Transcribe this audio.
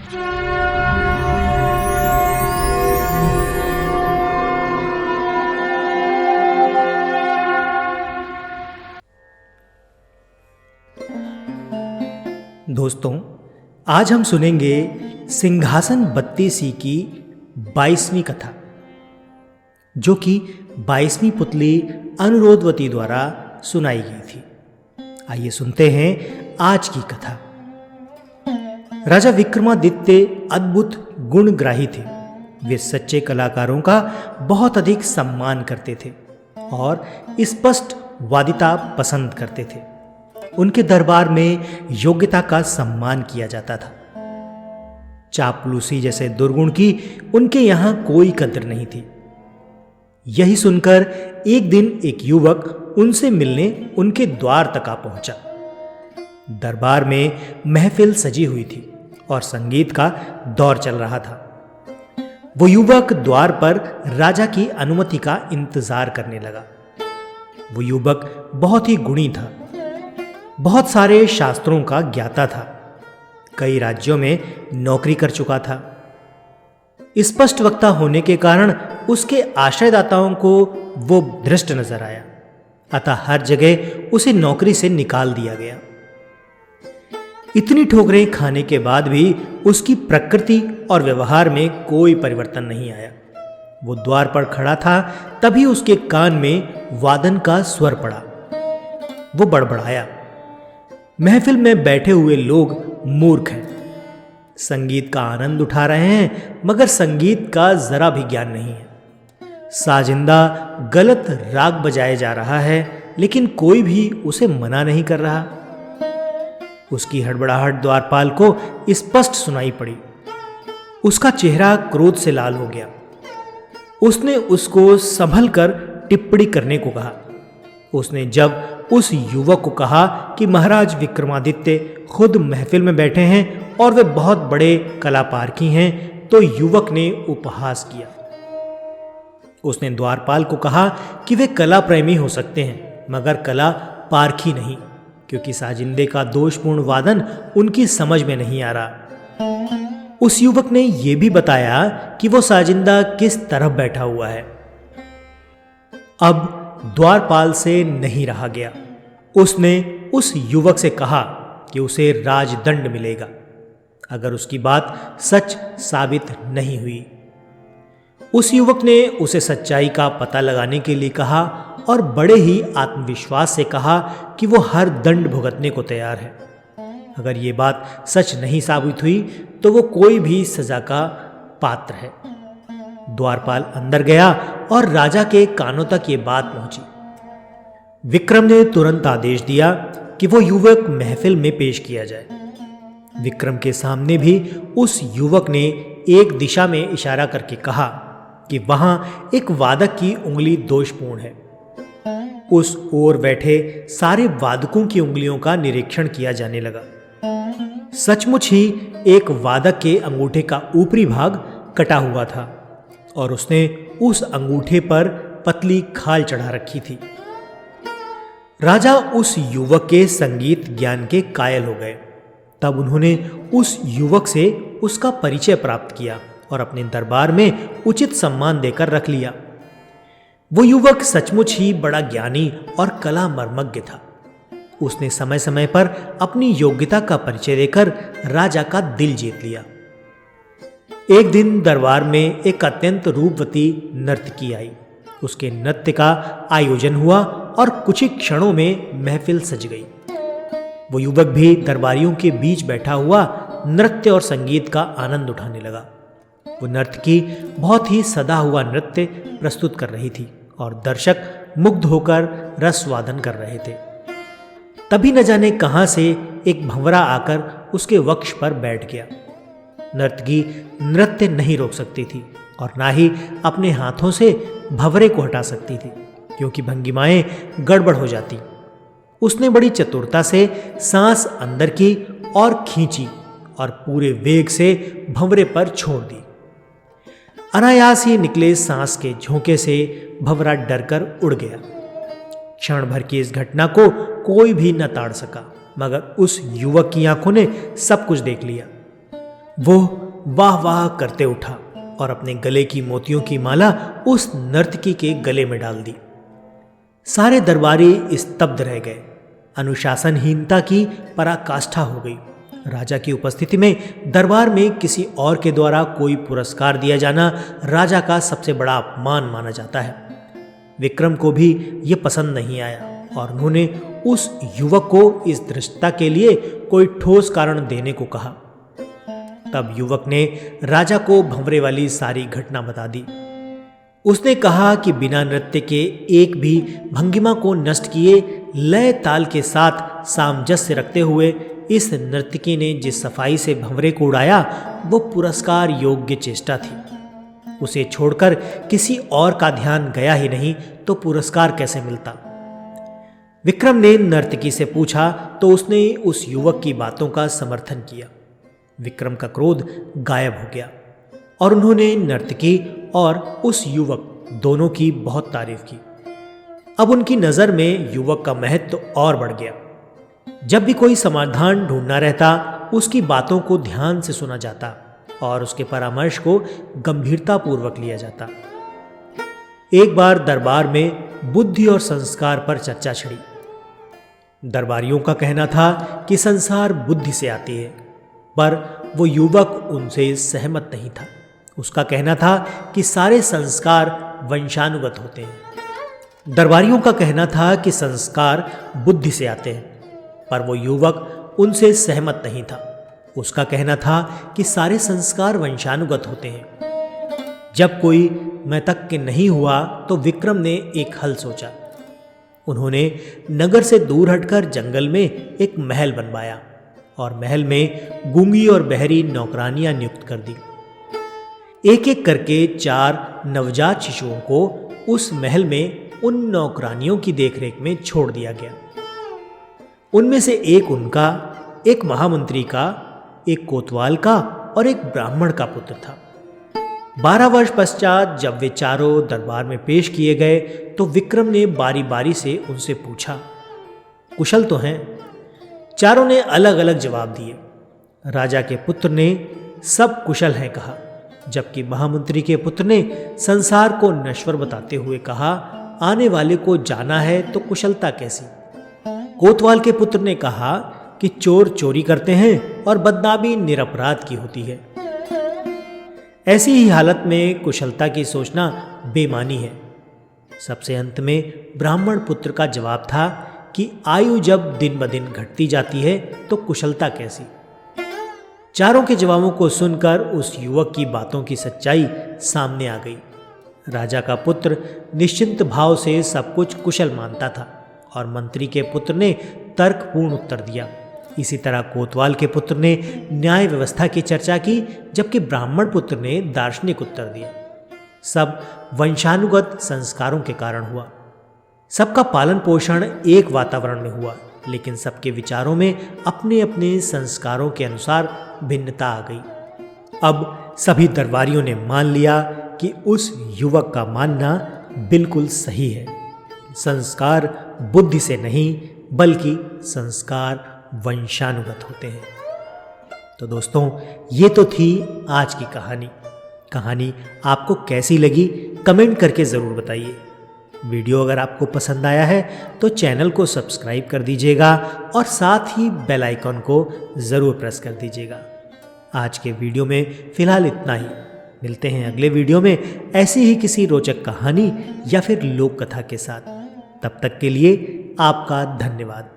दोस्तों, आज हम सुनेंगे सिंहासन बत्तीसी की 22वीं कथा, जो कि 22वीं पुतली अनुरोधवती द्वारा सुनाई गई थी। आइए सुनते हैं आज की कथा। राजा विक्रमादित्य अद्भुत गुणग्राही थे। वे सच्चे कलाकारों का बहुत अधिक सम्मान करते थे और स्पष्ट वादिता पसंद करते थे। उनके दरबार में योग्यता का सम्मान किया जाता था। चापलूसी जैसे दुर्गुण की उनके यहां कोई कदर नहीं थी। यही सुनकर एक दिन एक युवक उनसे मिलने उनके द्वार तक आ पहुंचा। दरबार में महफिल सजी हुई थी और संगीत का दौर चल रहा था। वो युवक द्वार पर राजा की अनुमति का इंतजार करने लगा। वो युवक बहुत ही गुणी था। बहुत सारे शास्त्रों का ज्ञाता था। कई राज्यों में नौकरी कर चुका था। स्पष्ट वक्ता होने के कारण उसके आश्रयदाताओं को वो भ्रष्ट नजर आया, अतः हर जगह उसे नौकरी से निकाल दिया गया। इतनी ठोकरें खाने के बाद भी उसकी प्रकृति और व्यवहार में कोई परिवर्तन नहीं आया। वो द्वार पर खड़ा था, तभी उसके कान में वादन का स्वर पड़ा। वो बड़बड़ाया, महफिल में बैठे हुए लोग मूर्ख हैं, संगीत का आनंद उठा रहे हैं, मगर संगीत का जरा भी ज्ञान नहीं है। साजिंदा गलत राग बजाए जा रहा है, लेकिन कोई भी उसे मना नहीं कर रहा। उसकी हड़बड़ाहट द्वारपाल को स्पष्ट सुनाई पड़ी। उसका चेहरा क्रोध से लाल हो गया। उसने उसको संभल कर टिप्पणी करने को कहा। उसने जब उस युवक को कहा कि महाराज विक्रमादित्य खुद महफिल में बैठे हैं और वे बहुत बड़े कलापारखी हैं, तो युवक ने उपहास किया। उसने द्वारपाल को कहा कि वे कला प्रेमी हो सकते हैं, मगर कला पारखी नहीं, क्योंकि साजिंदे का दोषपूर्ण वादन उनकी समझ में नहीं आ रहा। उस युवक ने यह भी बताया कि वो साजिंदा किस तरफ बैठा हुआ है। अब द्वारपाल से नहीं रहा गया। उसने उस युवक से कहा कि उसे राजदंड मिलेगा अगर उसकी बात सच साबित नहीं हुई। उस युवक ने उसे सच्चाई का पता लगाने के लिए कहा और बड़े ही आत्मविश्वास से कहा कि वो हर दंड भुगतने को तैयार है। अगर ये बात सच नहीं साबित हुई तो वो कोई भी सजा का पात्र है। द्वारपाल अंदर गया और राजा के कानों तक ये बात पहुंची। विक्रम ने तुरंत आदेश दिया कि वो युवक महफिल में पेश किया जाए। विक्रम के सामने भी उस युवक ने एक दिशा में इशारा करके कहा कि वहां एक वादक की उंगली दोषपूर्ण है। उस ओर बैठे सारे वादकों की उंगलियों का निरीक्षण किया जाने लगा। सचमुच ही एक वादक के अंगूठे का ऊपरी भाग कटा हुआ था और उसने उस अंगूठे पर पतली खाल चढ़ा रखी थी। राजा उस युवक के संगीत ज्ञान के कायल हो गए। तब उन्होंने उस युवक से उसका परिचय प्राप्त किया और अपने दरबार में उचित सम्मान देकर रख लिया। वो युवक सचमुच ही बड़ा ज्ञानी और कला मर्मज्ञ था। उसने समय समय पर अपनी योग्यता का परिचय देकर राजा का दिल जीत लिया। एक दिन दरबार में एक अत्यंत रूपवती नर्तकी आई। उसके नृत्य का आयोजन हुआ और कुछ ही क्षणों में महफिल सज गई। वो युवक भी दरबारियों के बीच बैठा हुआ नृत्य और संगीत का आनंद उठाने लगा। वो नर्तकी बहुत ही सदा हुआ नृत्य प्रस्तुत कर रही थी और दर्शक मुग्ध होकर रसवादन कर रहे थे। तभी न जाने कहां से एक भंवरा आकर उसके वक्ष पर बैठ गया। नर्तकी नृत्य नहीं रोक सकती थी और ना ही अपने हाथों से भंवरे को हटा सकती थी, क्योंकि भंगिमाएं गड़बड़ हो जाती। उसने बड़ी चतुरता से सांस अंदर की और खींची और पूरे वेग से भंवरे पर छोड़ दी। अनायास ही निकले सांस के झोंके से भंवरा डरकर उड़ गया। क्षण भर की इस घटना को कोई भी न ताड़ सका, मगर उस युवक की आंखों ने सब कुछ देख लिया। वो वाह वाह करते उठा और अपने गले की मोतियों की माला उस नर्तकी के गले में डाल दी। सारे दरबारी स्तब्ध रह गए। अनुशासनहीनता की पराकाष्ठा हो गई। राजा की उपस्थिति में दरबार में किसी और के द्वारा कोई पुरस्कार दिया जाना राजा का सबसे बड़ा अपमान माना जाता है। विक्रम को भी ये पसंद नहीं आया और उन्होंने उस युवक को इस धृष्टता के लिए कोई ठोस कारण देने को कहा। तब युवक ने राजा को भंवरे वाली सारी घटना बता दी। उसने कहा कि बिना नृत्य के एक भी भंगिमा को नष्ट किए लय ताल के साथ सामंजस्य रखते हुए इस नर्तकी ने जिस सफाई से भंवरे को उड़ाया वो पुरस्कार योग्य चेष्टा थी। उसे छोड़कर किसी और का ध्यान गया ही नहीं तो पुरस्कार कैसे मिलता। विक्रम ने नर्तकी से पूछा तो उसने उस युवक की बातों का समर्थन किया। विक्रम का क्रोध गायब हो गया और उन्होंने नर्तकी और उस युवक दोनों की बहुत तारीफ की। अब उनकी नजर में युवक का महत्व और बढ़ गया। जब भी कोई समाधान ढूंढना रहता उसकी बातों को ध्यान से सुना जाता और उसके परामर्श को गंभीरतापूर्वक लिया जाता। एक बार दरबार में बुद्धि और संस्कार पर चर्चा छिड़ी। दरबारियों का कहना था कि संसार बुद्धि से आती है, पर वो युवक उनसे सहमत नहीं था। उसका कहना था कि सारे संस्कार वंशानुगत होते हैं। दरबारियों का कहना था कि संस्कार बुद्धि से आते हैं, पर वो युवक उनसे सहमत नहीं था। उसका कहना था कि सारे संस्कार वंशानुगत होते हैं। जब कोई मैं तक के नहीं हुआ तो विक्रम ने एक हल सोचा। उन्होंने नगर से दूर हटकर जंगल में एक महल बनवाया और महल में गूंगी और बहरी नौकरानियां नियुक्त कर दी। एक एक करके 4 नवजात शिशुओं को उस महल में उन नौकरानियों की देखरेख में छोड़ दिया गया। उनमें से एक उनका, एक महामंत्री का, एक कोतवाल का और एक ब्राह्मण का पुत्र था। 12 वर्ष पश्चात जब वे चारों दरबार में पेश किए गए तो विक्रम ने बारी बारी से उनसे पूछा, कुशल तो हैं? चारों ने अलग अलग जवाब दिए। राजा के पुत्र ने सब कुशल हैं कहा, जबकि महामंत्री के पुत्र ने संसार को नश्वर बताते हुए कहा, आने वाले को जाना है तो कुशलता कैसी। कोतवाल के पुत्र ने कहा कि चोर चोरी करते हैं और बदनामी निरपराध की होती है। ऐसी ही हालत में कुशलता की सोचना बेमानी है। सबसे अंत में ब्राह्मण पुत्र का जवाब था कि आयु जब दिन ब दिन घटती जाती है तो कुशलता कैसी। चारों के जवाबों को सुनकर उस युवक की बातों की सच्चाई सामने आ गई। राजा का पुत्र निश्चिंत भाव से सब कुछ कुशल मानता था और मंत्री के पुत्र ने तर्कपूर्ण उत्तर दिया। इसी तरह कोतवाल के पुत्र ने न्याय व्यवस्था की चर्चा की, जबकि ब्राह्मण पुत्र ने दार्शनिक उत्तर दिया। सब वंशानुगत संस्कारों के कारण हुआ। सबका पालन पोषण एक वातावरण में हुआ, लेकिन सबके विचारों में अपने अपने संस्कारों के अनुसार भिन्नता आ गई। अब सभी दरबारियों ने मान लिया कि उस युवक का मानना बिल्कुल सही है। संस्कार बुद्धि से नहीं बल्कि संस्कार वंशानुगत होते हैं। तो दोस्तों, ये तो थी आज की कहानी आपको कैसी लगी कमेंट करके ज़रूर बताइए। वीडियो अगर आपको पसंद आया है तो चैनल को सब्सक्राइब कर दीजिएगा और साथ ही बेल आइकन को ज़रूर प्रेस कर दीजिएगा। आज के वीडियो में फ़िलहाल इतना ही। मिलते हैं अगले वीडियो में ऐसी ही किसी रोचक कहानी या फिर लोक कथा के साथ। तब तक के लिए आपका धन्यवाद।